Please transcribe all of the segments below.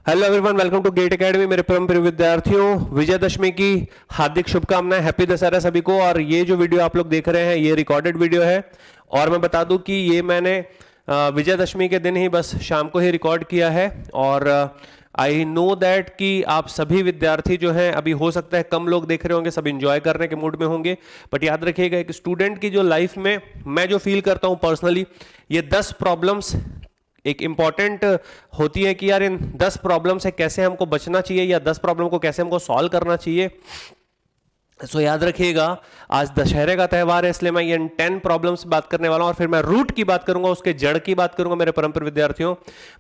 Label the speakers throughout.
Speaker 1: Hello everyone, welcome to GATE academy. मेरे परम प्रिय विद्यार्थियों, विजयदशमी की हार्दिक शुभकामनाएं। हैप्पी दशहरा सभी को। और ये जो वीडियो आप लोग देख रहे हैं ये रिकॉर्डेड वीडियो है। और मैं बता दूं कि ये मैंने विजयदशमी के दिन ही बस शाम को ही रिकॉर्ड किया है। और आई नो दैट कि आप सभी विद्यार्थी जो हैं, अभी हो सकता है कम लोग देख रहे होंगे, सब इंजॉय करने के मूड में होंगे। बट याद रखिएगा, एक स्टूडेंट की जो लाइफ में मैं जो फील करता हूं पर्सनली, ये 10 प्रॉब्लम्स एक इंपॉर्टेंट होती है कि यार इन 10 प्रॉब्लम से कैसे हमको बचना चाहिए या 10 प्रॉब्लम को कैसे हमको सॉल्व करना चाहिए। सो याद रखिएगा, आज दशहरे का त्यौहार है, इसलिए मैं ये 10 प्रॉब्लम्स बात करने वाला हूं। और फिर मैं रूट की बात करूंगा, उसके जड़ की बात करूंगा। मेरे परम प्रिय विद्यार्थियों,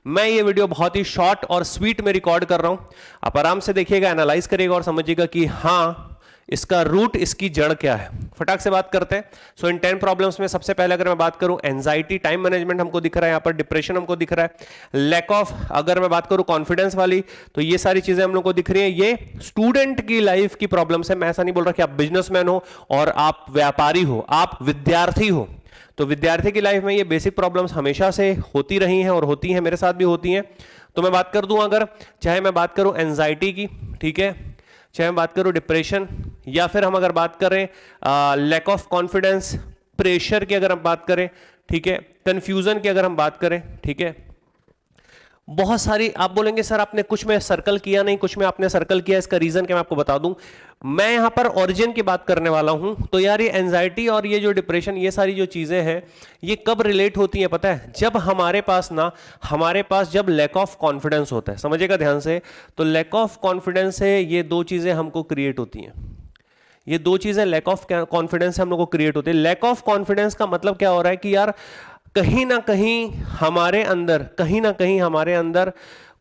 Speaker 1: मैं ये वीडियो बहुत ही शॉर्ट और स्वीट में रिकॉर्ड कर रहा हूं। आप आराम से देखिएगा, एनालाइज करिएगा और समझिएगा कि हाँ, इसका रूट, इसकी जड़ क्या है। फटाक से बात करते हैं। सो इन 10 प्रॉब्लम्स में सबसे पहले अगर मैं बात करूं, एंजाइटी, टाइम मैनेजमेंट हमको दिख रहा है, यहां पर डिप्रेशन हमको दिख रहा है, लैक ऑफ, अगर मैं बात करूं कॉन्फिडेंस वाली, तो ये सारी चीजें हम लोग को दिख रही हैं। ये स्टूडेंट की लाइफ की प्रॉब्लम्स है। मैं ऐसा नहीं बोल रहा कि आप बिजनेसमैन हो और आप व्यापारी हो, आप विद्यार्थी हो। तो विद्यार्थी की लाइफ में ये बेसिक प्रॉब्लम्स हमेशा से होती रही हैं और होती हैं, मेरे साथ भी होती हैं। तो मैं बात कर दूं, अगर चाहे मैं बात करूं एंजाइटी की, ठीक है, चाहे मैं बात करूं डिप्रेशन, या फिर हम अगर बात करें लैक ऑफ कॉन्फिडेंस, प्रेशर की अगर हम बात करें, ठीक है, कंफ्यूजन की अगर हम बात करें, ठीक है, बहुत सारी। आप बोलेंगे सर आपने कुछ में सर्कल किया नहीं, कुछ में आपने सर्कल किया। इसका रीजन क्या मैं आपको बता दूं। मैं यहां पर ओरिजिन की बात करने वाला हूं। तो यार ये एंजाइटी और ये जो डिप्रेशन, ये सारी जो चीजें हैं, ये कब रिलेट होती हैं पता है? जब हमारे पास जब लैक ऑफ कॉन्फिडेंस होता है। समझिएगा ध्यान से। तो लैक ऑफ कॉन्फिडेंस से ये दो चीजें हमको क्रिएट होती हैं। ये दो चीजें लैक ऑफ कॉन्फिडेंस से हम लोग को क्रिएट होती है। लैक ऑफ कॉन्फिडेंस का मतलब क्या हो रहा है कि यार कहीं ना कहीं हमारे अंदर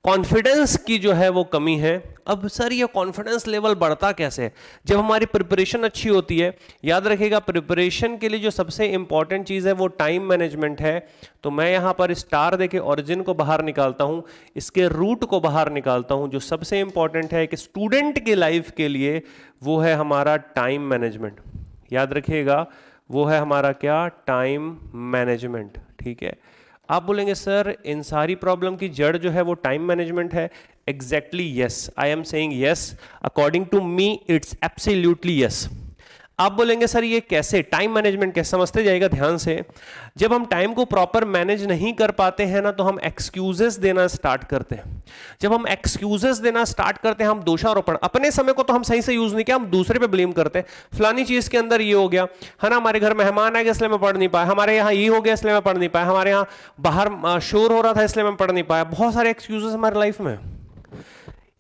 Speaker 1: कॉन्फिडेंस की जो है वो कमी है। अब सर ये कॉन्फिडेंस लेवल बढ़ता कैसे? जब हमारी प्रिपरेशन अच्छी होती है। याद रखिएगा, प्रिपरेशन के लिए जो सबसे इंपॉर्टेंट चीज है वो टाइम मैनेजमेंट है। तो मैं यहां पर स्टार देके ओरिजिन को बाहर निकालता हूं, इसके रूट को बाहर निकालता हूं। जो सबसे इंपॉर्टेंट है एक स्टूडेंट की लाइफ के लिए, वो है हमारा टाइम मैनेजमेंट। याद रखिएगा, वो है हमारा क्या? Time management. ठीक है। आप बोलेंगे सर इन सारी प्रॉब्लम की जड़ जो है वो टाइम मैनेजमेंट है। Exactly yes, I am saying yes, according to me it's absolutely yes. आप बोलेंगे सर ये कैसे? टाइम मैनेजमेंट कैसे? समझते जाइएगा ध्यान से। जब हम टाइम को प्रॉपर मैनेज नहीं कर पाते हैं ना, तो हम एक्सक्यूजेस देना स्टार्ट करते हैं। जब हम एक्सक्यूजेस देना स्टार्ट करते हैं, हम दोषारोपण, अपने समय को तो हम सही से यूज नहीं किया, हम दूसरे पे ब्लेम करते हैं। फलानी चीज के अंदर ये हो गया है ना, हमारे घर मेहमान आ गए इसलिए मैं पढ़ नहीं पाया, हमारे यहाँ ये हो गया इसलिए मैं पढ़ नहीं पाया, हमारे यहाँ बाहर शोर हो रहा था इसलिए मैं पढ़ नहीं पाया। बहुत सारे एक्सक्यूजेस हमारे लाइफ में।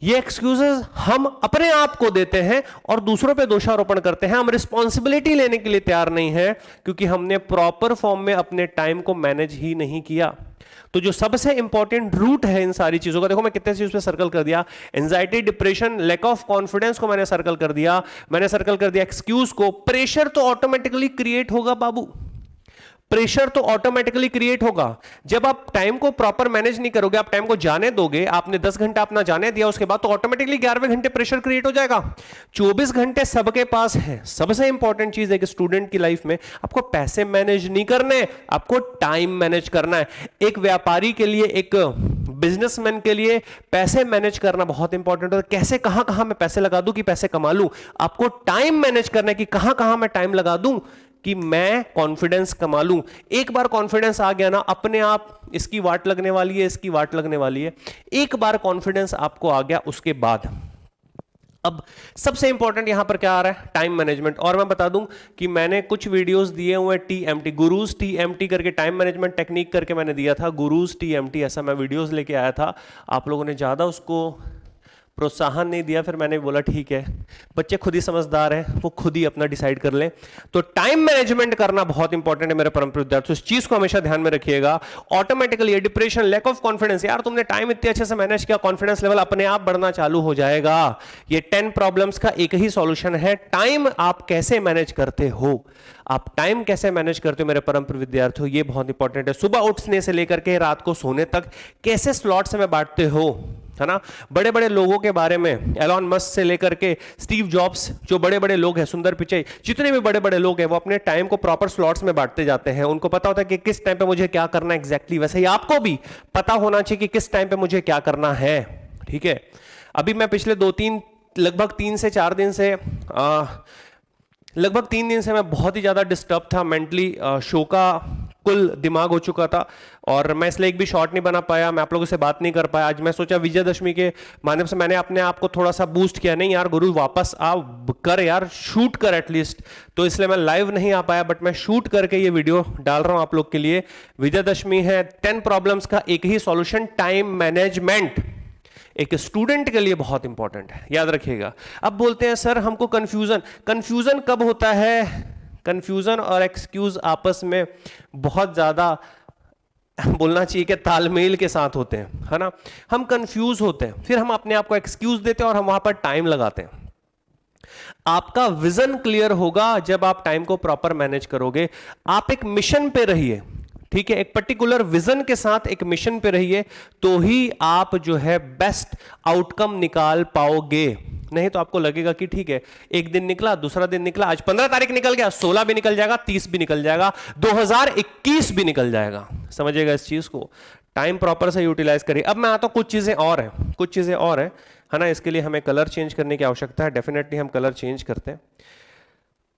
Speaker 1: ये एक्सक्यूजेस हम अपने आप को देते हैं और दूसरों पे दोषारोपण करते हैं। हम रिस्पॉन्सिबिलिटी लेने के लिए तैयार नहीं है, क्योंकि हमने प्रॉपर फॉर्म में अपने टाइम को मैनेज ही नहीं किया। तो जो सबसे इंपॉर्टेंट रूट है इन सारी चीजों का, देखो मैं कितने चीज पे सर्कल कर दिया। Anxiety, depression, lack of confidence को मैंने सर्कल कर दिया। मैंने सर्कल कर दिया एक्सक्यूज को। प्रेशर तो ऑटोमेटिकली क्रिएट होगा बाबू, प्रेशर तो ऑटोमेटिकली क्रिएट होगा। जब आप टाइम को प्रॉपर मैनेज नहीं करोगे, आप टाइम को जाने दोगे, आपने 10 घंटा अपना जाने दिया, उसके बाद तो ऑटोमेटिकली 11वें घंटे प्रेशर क्रिएट हो जाएगा। 24 घंटे सबके पास है। सबसे इंपॉर्टेंट चीज है कि स्टूडेंट की लाइफ में आपको पैसे मैनेज नहीं करने, आपको टाइम मैनेज करना है। एक व्यापारी के लिए, एक बिजनेसमैन के लिए पैसे मैनेज करना बहुत इंपॉर्टेंट है। कैसे, कहां कहां मैं पैसे लगा दूं कि पैसे कमा लूं। आपको टाइम मैनेज करना है कि कहां कहां मैं टाइम लगा दूं कि मैं कॉन्फिडेंस कमा लूं। एक बार कॉन्फिडेंस आ गया ना, अपने आप इसकी वाट लगने वाली है, इसकी वाट लगने वाली है। एक बार कॉन्फिडेंस आपको आ गया, उसके बाद अब सबसे इंपॉर्टेंट यहां पर क्या आ रहा है? Time management. और मैं बता दूं कि मैंने कुछ वीडियोस दिए हुए टीएमटी, गुरुज टीएमटी करके, टाइम मैनेजमेंट टेक्निक करके मैंने दिया था, गुरुज टीएमटी, ऐसा मैं वीडियोस लेके आया था। आप लोगों ने ज्यादा उसको प्रोत्साहन नहीं दिया, फिर मैंने बोला ठीक है, बच्चे खुद ही समझदार हैं, वो खुद ही अपना डिसाइड कर लें। तो टाइम मैनेजमेंट करना बहुत इंपॉर्टेंट है मेरे परम विद्यार्थी, इस चीज को हमेशा ध्यान में रखिएगा। Automatically depression, lack of confidence, यार तुमने टाइम इतने अच्छे से मैनेज किया, कॉन्फिडेंस लेवल अपने आप बढ़ना चालू हो जाएगा। ये 10 प्रॉब्लम्स का एक ही सॉल्यूशन है। टाइम आप कैसे मैनेज करते हो, आप टाइम कैसे मैनेज करते हो मेरे परम विद्यार्थियों, ये बहुत इंपॉर्टेंट है। सुबह उठने से लेकर के रात को सोने तक कैसे स्लॉट्स में बांटते हो, है ना। बड़े बड़े लोगों के बारे में, एलॉन मस्क से लेकर के स्टीव जॉब्स, जो बड़े बड़े लोग हैं, सुंदर पिचाई, जितने भी बड़े बड़े लोग हैं, वो अपने टाइम को प्रॉपर स्लॉट्स में बांटते जाते हैं। उनको पता होता है कि किस टाइम पे मुझे क्या करना है एग्जैक्टली। वैसे ही आपको भी पता होना चाहिए कि किस टाइम पे मुझे क्या करना है ठीक है, अभी मैं पिछले लगभग 3 दिन से मैं बहुत ही ज़्यादा डिस्टर्ब था मेंटली, शो का कुल दिमाग हो चुका था और मैं इसलिए एक भी शॉट नहीं बना पाया, मैं आप लोगों से बात नहीं कर पाया। आज मैं सोचा विजयदशमी के माध्यम से मैंने अपने आप को थोड़ा सा बूस्ट किया, नहीं यार गुरु वापस आ कर यार, शूट कर एटलीस्ट, तो इसलिए मैं लाइव नहीं आ पाया, बट मैं शूट करके ये वीडियो डाल रहा हूं आप लोग के लिए। विजयदशमी है, 10 प्रॉब्लम्स का एक ही सॉल्यूशन, टाइम मैनेजमेंट एक स्टूडेंट के लिए बहुत इंपॉर्टेंट है, याद रखिएगा। अब बोलते हैं सर हमको कंफ्यूजन कब होता है? कंफ्यूजन और एक्सक्यूज आपस में बहुत ज्यादा बोलना चाहिए कि तालमेल के साथ होते हैं, है ना। हम कंफ्यूज होते हैं, फिर हम अपने आप को एक्सक्यूज देते हैं और हम वहां पर टाइम लगाते हैं। आपका विजन क्लियर होगा जब आप टाइम को प्रॉपर मैनेज करोगे। आप एक मिशन पे रहिए, ठीक है, एक पर्टिकुलर विजन के साथ एक मिशन पे रहिए, तो ही आप जो है बेस्ट आउटकम निकाल पाओगे। नहीं तो आपको लगेगा कि ठीक है, एक दिन निकला, दूसरा दिन निकला, आज 15 तारीख निकल गया, 16 भी निकल जाएगा, 30 भी निकल जाएगा, 2021 भी निकल जाएगा। समझिएगा इस चीज को, टाइम प्रॉपर से यूटिलाइज करिए। अब मैं आता हूं, कुछ चीजें और हैं, है ना। इसके लिए हमें कलर चेंज करने की आवश्यकता है, डेफिनेटली हम कलर चेंज करते हैं।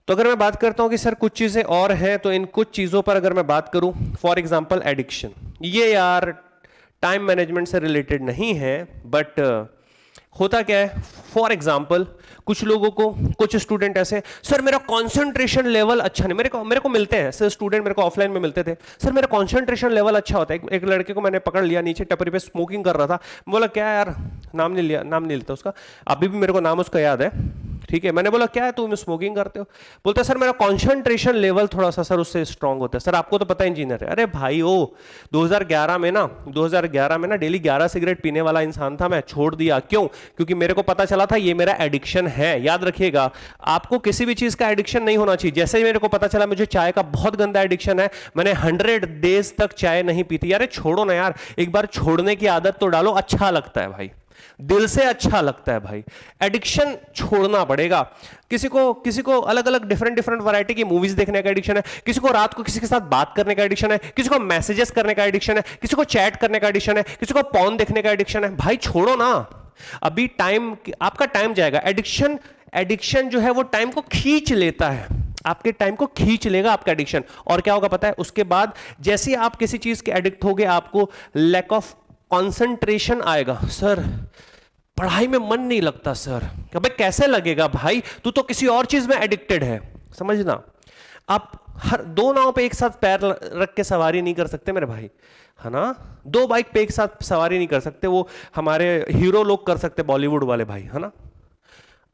Speaker 1: तो अगर मैं बात करता हूं कि सर कुछ चीजें और हैं, तो इन कुछ चीजों पर अगर मैं बात करूं, फॉर एग्जांपल एडिक्शन, ये यार टाइम मैनेजमेंट से रिलेटेड नहीं है, बट होता क्या है, फॉर एग्जाम्पल कुछ लोगों को, कुछ स्टूडेंट ऐसे, सर मेरा कंसंट्रेशन लेवल अच्छा नहीं, मेरे को मिलते हैं सर स्टूडेंट, मेरे को ऑफलाइन में मिलते थे, सर मेरा कंसंट्रेशन लेवल अच्छा होता है। एक लड़के को मैंने पकड़ लिया, नीचे टपरी पे स्मोकिंग कर रहा था, बोला क्या यार, नाम नहीं लेता उसका, अभी भी मेरे को नाम उसका याद है, ठीक है। मैंने बोला क्या है तुम स्मोकिंग करते हो? बोलता है सर मेरा कंसंट्रेशन लेवल थोड़ा सा सर उससे स्ट्रांग होता है। सर आपको तो पता है इंजीनियर है। अरे भाई ओ 2011 में ना डेली 11 सिगरेट पीने वाला इंसान था मैं, छोड़ दिया। क्यों? क्योंकि मेरे को पता चला था ये मेरा एडिक्शन है। याद रखिएगा, आपको किसी भी चीज का एडिक्शन नहीं होना चाहिए। जैसे ही मेरे को पता चला मुझे चाय का बहुत गंदा एडिक्शन है, मैंने 100 डेज तक चाय नहीं पीती। यार छोड़ो ना यार, एक बार छोड़ने की आदत तो डालो, अच्छा लगता है भाई, दिल से अच्छा लगता है भाई। एडिक्शन छोड़ना पड़ेगा। किसी को अलग अलग डिफरेंट वैरायटी की मूवीज देखने का एडिक्शन है, किसी को रात को किसी के साथ बात करने का एडिक्शन है, किसी को मैसेजेस करने का एडिक्शन है, किसी को चैट करने का एडिक्शन है, किसी को पॉर्न देखने का एडिक्शन है। भाई छोड़ो ना, अभी टाइम, आपका टाइम जाएगा। एडिक्शन जो है वो टाइम को खींच लेता है, आपके टाइम को खींच लेगा आपका एडिक्शन। और क्या होगा पता है, उसके बाद जैसे ही आप किसी चीज के एडिक्ट होगे, आपको लैक ऑफ कंसंट्रेशन आएगा। सर पढ़ाई में मन नहीं लगता सर। अबे कैसे लगेगा भाई, तू तो किसी और चीज में एडिक्टेड है। समझना, आप हर 2 नाव पे एक साथ पैर रख के सवारी नहीं कर सकते मेरे भाई, है ना। 2 बाइक पे एक साथ सवारी नहीं कर सकते, वो हमारे हीरो लोग कर सकते, बॉलीवुड वाले भाई, है ना।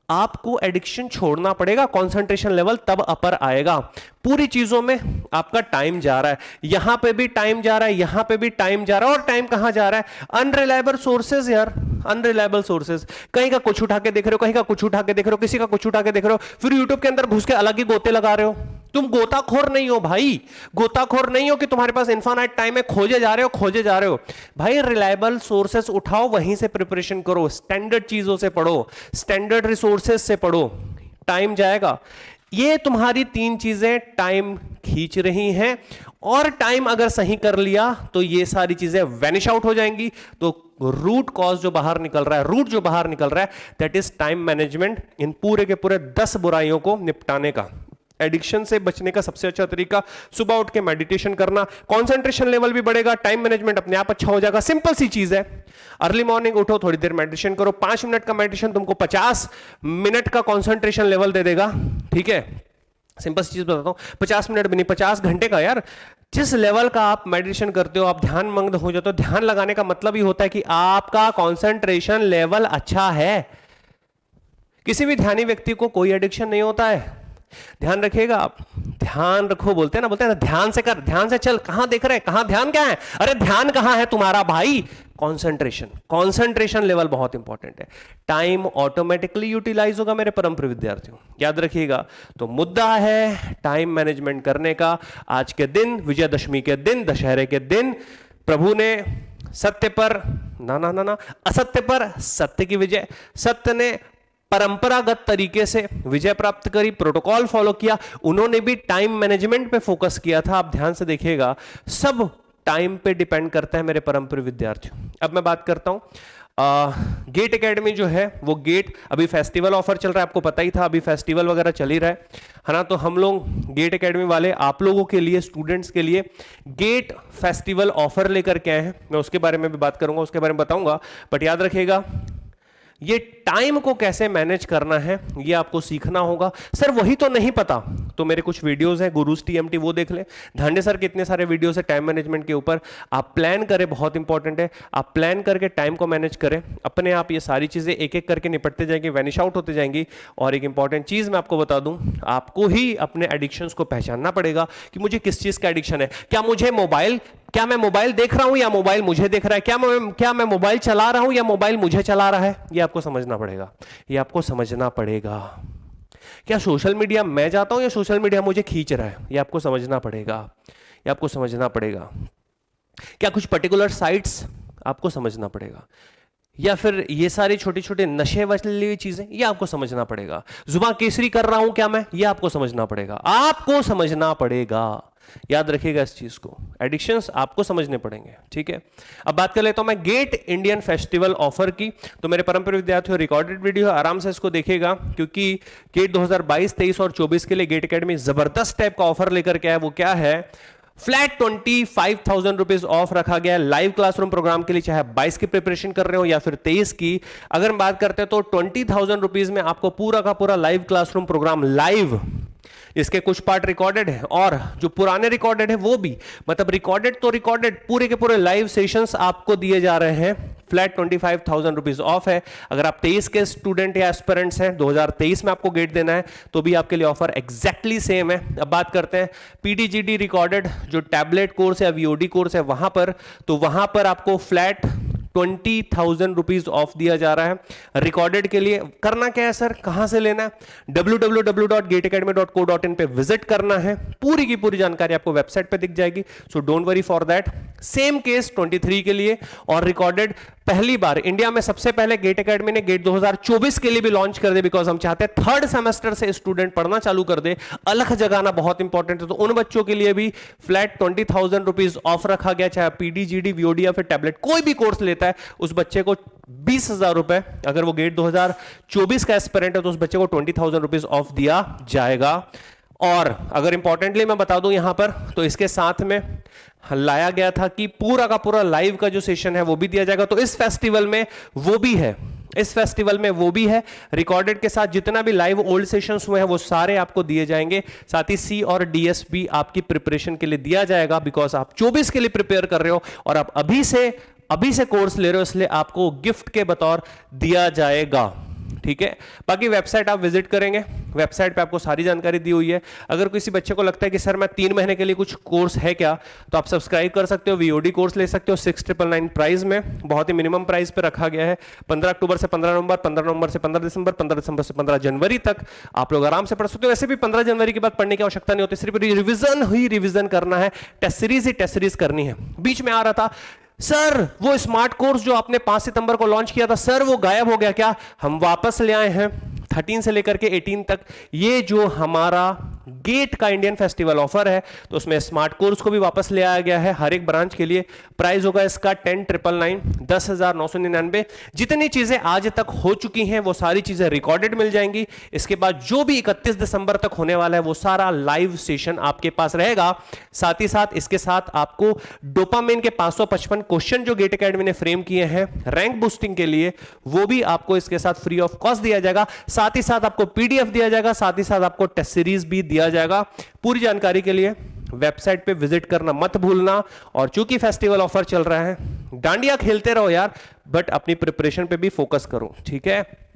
Speaker 1: आपको एडिक्शन छोड़ना पड़ेगा, कंसंट्रेशन लेवल तब अपर आएगा। पूरी चीजों में आपका टाइम जा रहा है, यहां पे भी टाइम जा रहा है, यहां पे भी टाइम जा रहा है, और टाइम कहां जा रहा है? अनरिलायबल सोर्सेज यार, अनरिलायबल सोर्सेज। कहीं का कुछ उठा के देख रहे हो, कहीं का कुछ उठा के देख रहे हो, किसी का कुछ उठा के देख रहे हो, फिर यूट्यूब के अंदर घुस के अलग ही गोते लगा रहे हो। तुम गोताखोर नहीं हो भाई, गोताखोर नहीं हो कि तुम्हारे पास इनफाइनाइट टाइम है, खोजे जा रहे हो भाई। रिलायबल सोर्सेस उठाओ, वहीं से प्रिपरेशन करो, स्टैंडर्ड चीजों से पढ़ो, स्टैंडर्ड रिसोर्सेस से पढ़ो, टाइम जाएगा। ये तुम्हारी 3 चीजें टाइम खींच रही हैं, और टाइम अगर सही कर लिया तो ये सारी चीजें वैनिश आउट हो जाएंगी। तो रूट जो बाहर निकल रहा है, दैट इज टाइम मैनेजमेंट। इन पूरे के पूरे 10 बुराइयों को निपटाने का, एडिक्शन से बचने का सबसे अच्छा तरीका सुबह उठ के मेडिटेशन करना, कंसंट्रेशन लेवल भी बढ़ेगा, टाइम मैनेजमेंट अपने आप अच्छा हो जाएगा। सिंपल सी चीज है, अर्ली मॉर्निंग उठो, थोड़ी देर मेडिटेशन करो। 5 मिनट का मेडिटेशन तुमको 50 मिनट का कंसंट्रेशन लेवल दे देगा, ठीक है। सिंपल सी चीज बताता हूं, 50 मिनट भी नहीं, 50 घंटे का यार। जिस लेवल का आप मेडिटेशन करते हो, आप ध्यान मग्न हो जाते हो। ध्यान लगाने का मतलब ही होता है कि आपका कंसंट्रेशन लेवल अच्छा है। किसी भी ध्यानी व्यक्ति को कोई एडिक्शन नहीं होता है। ध्यान रखिएगा आप, ध्यान रखो, बोलते हैं ना, ध्यान से कर, ध्यान से चल। कहां देख रहे हैं, कहां ध्यान क्या है? अरे ध्यान कहां है तुम्हारा भाई? कंसंट्रेशन लेवल बहुत इंपॉर्टेंट है। टाइम ऑटोमेटिकली यूटिलाइज होगा मेरे परम प्रिय विद्यार्थियों, याद रखिएगा। तो मुद्दा है टाइम मैनेजमेंट करने का। आज के दिन, विजयदशमी के दिन, दशहरे के दिन, प्रभु ने सत्य पर ना असत्य पर सत्य की विजय, सत्य ने परंपरागत तरीके से विजय प्राप्त करी, प्रोटोकॉल फॉलो किया। उन्होंने भी टाइम मैनेजमेंट पे फोकस किया था। आप ध्यान से देखिएगा, सब टाइम पे डिपेंड करता है मेरे परम प्रिय विद्यार्थियों। अब मैं बात करता हूं गेट एकेडमी जो है वो गेट अभी फेस्टिवल ऑफर चल रहा है, आपको पता ही था, अभी फेस्टिवल वगैरह चल ही रहा है ना। तो हम लोग गेट एकेडमी वाले आप लोगों के लिए, स्टूडेंट्स के लिए गेट फेस्टिवल ऑफर लेकर के आए हैं। मैं उसके बारे में भी बात करूंगा, उसके बारे में बताऊंगा, बट याद रखिएगा ये टाइम को कैसे मैनेज करना है ये आपको सीखना होगा। सर वही तो नहीं पता, तो मेरे कुछ वीडियोस हैं गुरुज टीएमटी, वो देख लें। धांडे सर के इतने सारे वीडियोस है टाइम मैनेजमेंट के ऊपर। आप प्लान करें, बहुत इंपॉर्टेंट है, आप प्लान करके टाइम को मैनेज करें, अपने आप ये सारी चीजें एक एक करके निपटते जाएंगी, वैनिश आउट होते जाएंगी। और एक इंपॉर्टेंट चीज मैं आपको बता दूं, आपको ही अपने एडिक्शंस को पहचानना पड़ेगा कि मुझे किस चीज का एडिक्शन है। क्या मैं मोबाइल देख रहा हूं या मोबाइल मुझे देख रहा है? क्या मैं मोबाइल चला रहा हूं या मोबाइल मुझे चला रहा है? ये आपको समझना पड़ेगा, ये आपको समझना पड़ेगा। क्या सोशल मीडिया मैं जाता हूं या सोशल मीडिया मुझे खींच रहा है? ये आपको समझना पड़ेगा, ये आपको समझना पड़ेगा। क्या कुछ पर्टिकुलर साइट्स आपको समझना पड़ेगा, या फिर ये सारी छोटी छोटी नशे वाली चीजें, ये आपको समझना पड़ेगा। जुबान केसरी कर रहा हूं क्या मैं? ये आपको समझना पड़ेगा, आपको समझना पड़ेगा। याद रखिएगा इस चीज को, एडिक्शंस आपको समझने पड़ेंगे, ठीक है। अब बात कर लेता हूं मैं गेट इंडियन फेस्टिवल ऑफर की। तो मेरे परम प्रिय विद्यार्थियों, रिकॉर्डेड वीडियो है, आराम से इसको देखिएगा, क्योंकि गेट 2022, 23 और 24 के लिए गेट एकेडमी जबरदस्त टाइप का ऑफर लेकर के आया। वो क्या है? फ्लैट 25,000 रुपीज ऑफ रखा गया है लाइव क्लासरूम प्रोग्राम के लिए, चाहे 22 की प्रिपरेशन कर रहे हो या फिर 23 की। अगर हम बात करते हैं तो 20,000 रुपीज में आपको पूरा का पूरा लाइव क्लासरूम प्रोग्राम, लाइव, इसके कुछ पार्ट रिकॉर्डेड है और जो पुराने रिकॉर्डेड है वो भी, मतलब रिकॉर्डेड तो रिकॉर्डेड, पूरे के पूरे लाइव सेशंस आपको दिए जा रहे हैं। फ्लैट 25,000 रुपीज ऑफ है। अगर आप 23 के स्टूडेंट या एस्पिरेंट्स हैं, 2023 में आपको गेट देना है, तो भी आपके लिए ऑफर एग्जैक्टली सेम है। अब बात करते हैं पीडीजीडी रिकॉर्डेड जो टैबलेट कोर्स है, वीओडी कोर्स है, वहां पर, तो वहां पर आपको फ्लैट 20,000 रुपीज ऑफ दिया जा रहा है रिकॉर्डेड के लिए। करना क्या है सर, कहां से लेना है? www.gateacademy.co.in पे विजिट करना है, पूरी की पूरी जानकारी आपको वेबसाइट पे दिख जाएगी, so don't worry for that. Same case 23 के लिए, और रिकॉर्डेड पहली बार इंडिया में सबसे पहले गेट एकेडमी ने गेट 2024 के लिए भी लॉन्च कर दे, बिकॉज हम चाहते हैं थर्ड सेमेस्टर से स्टूडेंट पढ़ना चालू कर दे। अलग जगाना बहुत इंपॉर्टेंट है, तो उन बच्चों के लिए भी फ्लैट 20,000 रुपीज ऑफ रखा गया, चाहे पीडीजीडी, वीओडी या फिर टैबलेट कोई भी कोर्स लेता है, उस बच्चे को 20,000 रुपए, अगर वो गेट 2024 का एस्पिरेंट है तो उस बच्चे को 20,000 रुपीज ऑफ दिया जाएगा। और अगर इंपॉर्टेंटली मैं बता दूं यहां पर, तो इसके साथ में लाया गया था कि पूरा का पूरा लाइव का जो सेशन है वो भी दिया जाएगा। तो इस फेस्टिवल में वो भी है, इस फेस्टिवल में वो भी है, रिकॉर्डेड के साथ जितना भी लाइव ओल्ड सेशंस हुए हैं वो सारे आपको दिए जाएंगे। साथ ही सी और डीएस भी आपकी प्रिपरेशन के लिए दिया जाएगा, बिकॉज आप 24 के लिए प्रिपेयर कर रहे हो और आप अभी से कोर्स ले रहे हो, इसलिए आपको गिफ्ट के बतौर दिया जाएगा, ठीक है। बाकी वेबसाइट आप विजिट करेंगे, वेबसाइट पे आपको सारी जानकारी दी हुई है। अगर किसी बच्चे को लगता है कि सर मैं 3 महीने के लिए कुछ कोर्स है क्या, तो आप सब्सक्राइब कर सकते हो, वीओडी कोर्स ले सकते हो 6,999 प्राइस में, बहुत ही मिनिमम प्राइस पे रखा गया है। 15 अक्टूबर से 15 नवंबर, 15 नवंबर से 15 दिसंबर, 15 दिसंबर से 15 जनवरी तक आप लोग आराम से पढ़ सकते हो। वैसे भी 15 जनवरी के बाद पढ़ने की आवश्यकता नहीं होती, सिर्फ रिविजन करना है, टेस्ट सीरीज करनी है। बीच में आ रहा था सर वो स्मार्ट कोर्स जो आपने 5 सितंबर को लॉन्च किया था सर वो गायब हो गया क्या? हम वापस ले आए हैं 13 से लेकर के 18 तक। ये जो हमारा गेट का इंडियन फेस्टिवल ऑफर है, तो उसमें स्मार्ट कोर्स को भी वापस ले आया गया है हर एक ब्रांच के लिए। प्राइस होगा इसका 10,999, 10,999। जितनी चीजें आज तक हो चुकी हैं वो सारी चीजें रिकॉर्डेड मिल जाएंगी। इसके बाद जो भी 31 दिसंबर तक होने वाला है वो सारा लाइव सेशन आपके पास रहेगा। साथ ही साथ इसके साथ आपको डोपामिन के 555 क्वेश्चन जो गेट एकेडमी ने फ्रेम किए हैं रैंक बूस्टिंग के लिए, वो भी आपको इसके साथ फ्री ऑफ कॉस्ट दिया जाएगा। साथ ही साथ आपको पीडीएफ दिया जाएगा, साथ ही साथ आपको टेस्ट सीरीज भी दिया जाएगा। पूरी जानकारी के लिए वेबसाइट पे विजिट करना मत भूलना। और चूंकि फेस्टिवल ऑफर चल रहा है, डांडिया खेलते रहो यार, बट अपनी प्रिपरेशन पे भी फोकस करो, ठीक है।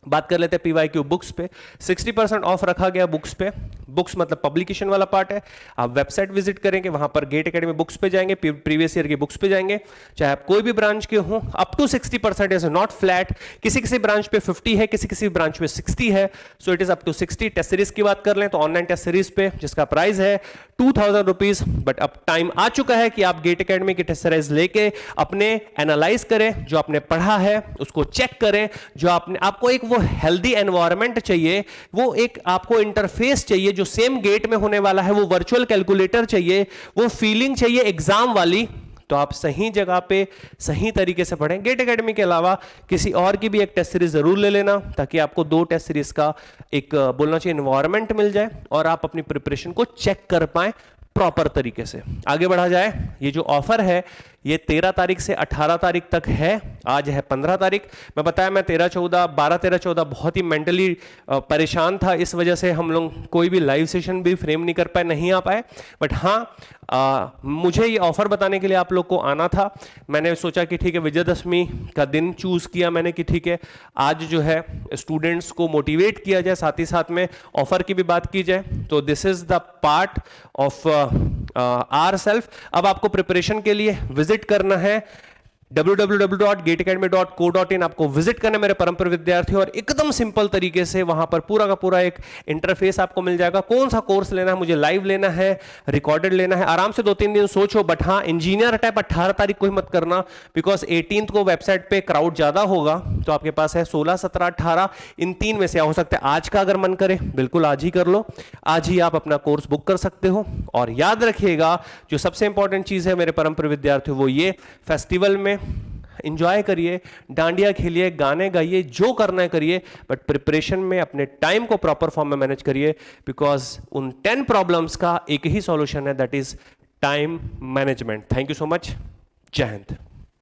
Speaker 1: बात कर लेते हैं पीवाईक्यू बुक्स पे। 60% ऑफ रखा गया बुक्स पे। बुक्स मतलब पब्लिकेशन वाला पार्ट है। आप वेबसाइट विजिट करेंगे, वहां पर गेट एकेडमी बुक्स पे जाएंगे, प्रीवियस ईयर की बुक्स पे जाएंगे, चाहे आप कोई भी ब्रांच के हो, up to 60% is not flat. किसी किसी ब्रांच पे 50 है, किसी किसी ब्रांच पे 60 है, so it is up to 60। Test series की बात कर लें तो ऑनलाइन टेस्ट सीरीज पे जिसका प्राइस है 2,000 रुपीज, बट अब टाइम आ चुका है कि आप गेट एकेडमी की टेस्ट सीरीज लेके अपने एनालाइज करें, जो आपने पढ़ा है उसको चेक करें, जो आपको एक वो हेल्दी एनवायरनमेंट चाहिए, वो एक आपको इंटरफेस चाहिए जो सेम गेट में होने वाला है, वो वर्चुअल कैलकुलेटर चाहिए, वो फीलिंग चाहिए एग्जाम वाली, तो तो आप सही जगह पे सही तरीके से पढ़ें। गेट एकेडमी के अलावा किसी और की भी एक टेस्ट सीरीज जरूर ले लेना, ताकि आपको 2 टेस्ट सीरीज का एक बोलना चाहिए एनवायरनमेंट मिल जाए और आप अपनी प्रिपरेशन को चेक कर पाए प्रॉपर तरीके से। आगे बढ़ा जाए। ये जो ऑफर है ये 13 तारीख से 18 तारीख तक है। आज है 15 तारीख। मैं बताया मैं 12 13 14 बहुत ही मेंटली परेशान था, इस वजह से हम लोग कोई भी लाइव सेशन भी फ्रेम नहीं कर पाए, नहीं आ पाए। बट हाँ, मुझे ये ऑफर बताने के लिए आप लोग को आना था। मैंने सोचा कि ठीक है, विजयदशमी का दिन चूज किया मैंने कि ठीक है आज जो है स्टूडेंट्स को मोटिवेट किया जाए, साथ ही साथ में ऑफर की भी बात की जाए। तो this is the part of our self. अब आपको प्रिपरेशन के लिए विजिट करना है www.gateacademy.co.in आपको विजिट करना मेरे परम विद्यार्थी, और एकदम सिंपल तरीके से वहां पर पूरा का पूरा एक इंटरफेस आपको मिल जाएगा। कौन सा कोर्स लेना है, मुझे लाइव लेना है, रिकॉर्डेड लेना है, आराम से 2-3 दिन सोचो। बट हाँ, इंजीनियर टाइप 18 तारीख को ही मत करना, बिकॉज 18 को वेबसाइट पे क्राउड ज्यादा होगा। तो आपके पास है 16, 17, 18, इन 3 में से हो सकता है आज का अगर मन करे बिल्कुल आज ही कर लो, आज ही आप अपना कोर्स बुक कर सकते हो। और याद रखिएगा जो सबसे इंपॉर्टेंट चीज है मेरे परम विद्यार्थी, वो ये फेस्टिवल में एंजॉय करिए, डांडिया खेलिए, गाने गाइए, जो करना है करिए, बट प्रिपरेशन में अपने टाइम को प्रॉपर फॉर्म में मैनेज करिए, बिकॉज उन 10 प्रॉब्लम्स का एक ही सॉल्यूशन है, that is time management. Thank you so much. जय हिंद।